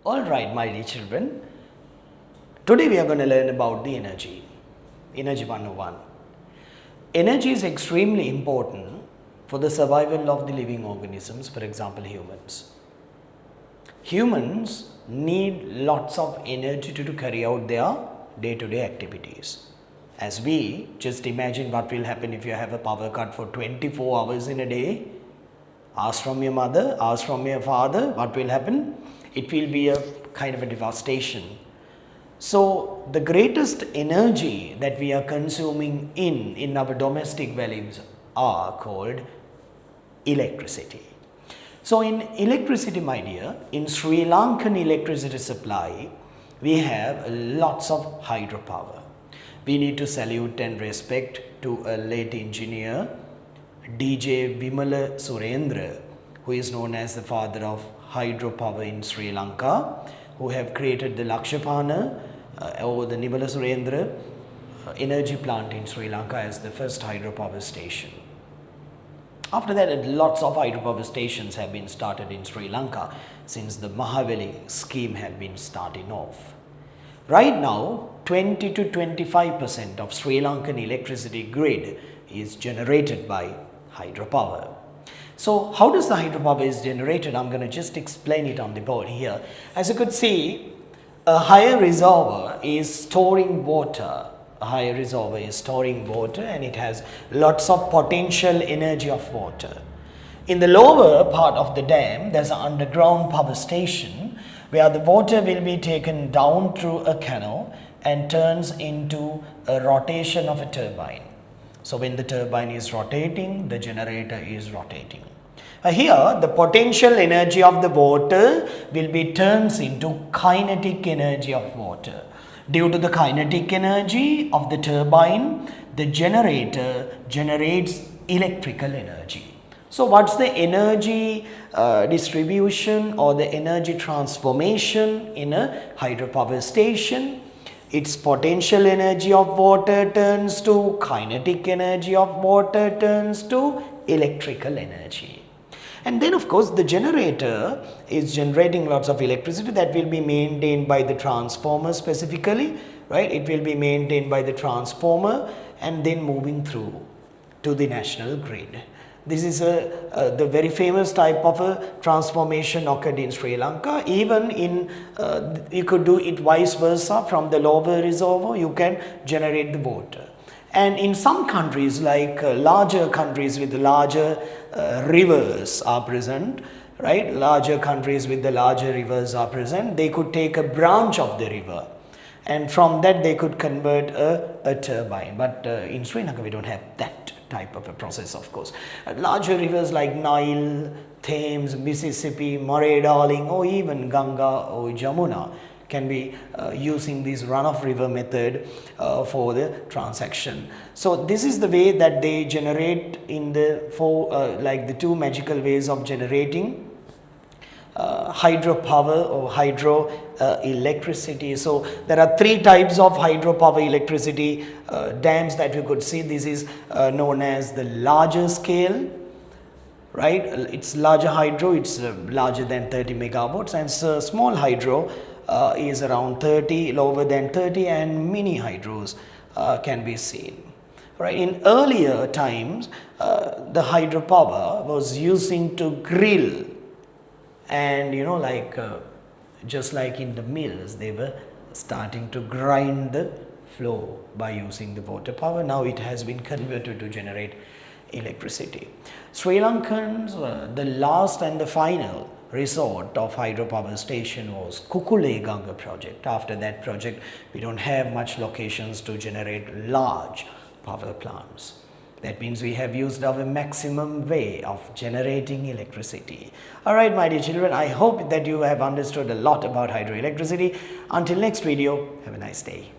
Alright, my dear children, today we are going to learn about the energy. Energy 101. Energy is extremely important for the survival of the living organisms, for example, humans. Humans need lots of energy to carry out their day-to-day activities. As we just imagine what will happen if you have a power cut for 24 hours in a day. Ask from your mother, ask from your father, what will happen? It will be a kind of a devastation. So the greatest energy that we are consuming in our domestic values are called electricity. So in electricity, my dear, in Sri Lankan electricity supply, we have lots of hydropower. We need to salute and respect to a late engineer, DJ Vimala Surendra, who is known as the father of hydropower in Sri Lanka, who have created the Lakshapana or the Nibala Surendra energy plant in Sri Lanka as the first hydropower station. After that, lots of hydropower stations have been started in Sri Lanka since the Mahaveli scheme had been starting off. Right now, 20 to 25% of Sri Lankan electricity grid is generated by hydropower. So how does the hydropower is generated? I'm going to just explain it on the board here. As you could see, a higher reservoir is storing water. A higher reservoir is storing water and it has lots of potential energy of water. In the lower part of the dam, there's an underground power station where the water will be taken down through a canal and turns into a rotation of a turbine. So when the turbine is rotating, the generator is rotating. Here, the potential energy of the water will be turns into kinetic energy of water. Due to the kinetic energy of the turbine, the generator generates electrical energy. So what's the energy distribution or the energy transformation in a hydropower station? Its potential energy of water turns to kinetic energy of water turns to electrical energy. And then of course the generator is generating lots of electricity that will be maintained by the transformer specifically, right? It will be maintained by the transformer and then moving through to the national grid. This is the very famous type of a transformation occurred in Sri Lanka. Even in, you could do it vice versa, from the lower reservoir you can generate the water. And in some countries, like larger countries with larger rivers are present, right? Larger countries with the larger rivers are present. They could take a branch of the river and from that they could convert a turbine. But in Sri Lanka we don't have that type of a process, of course. Larger rivers like Nile, Thames, Mississippi, Murray Darling, or even Ganga or Jamuna can be using this runoff river method for the transaction. So this is the way that they generate in the like the two magical ways of generating hydropower or hydro electricity. So there are three types of hydropower electricity dams that you could see. This is known as the larger scale, right? It's larger hydro, it's larger than 30 megawatts, and so small hydro is around 30, lower than 30, and mini hydros can be seen. Right. In earlier times, the hydropower was using to grill, and like just like in the mills, they were starting to grind the flour by using the water power. Now it has been converted to generate electricity. Sri Lankans, the last and the final resort of hydropower station was Kukuleganga project. After that project, we don't have much locations to generate large power plants. That means we have used our maximum way of generating electricity. Alright, my dear children, I hope that you have understood a lot about hydroelectricity. Until next video, have a nice day.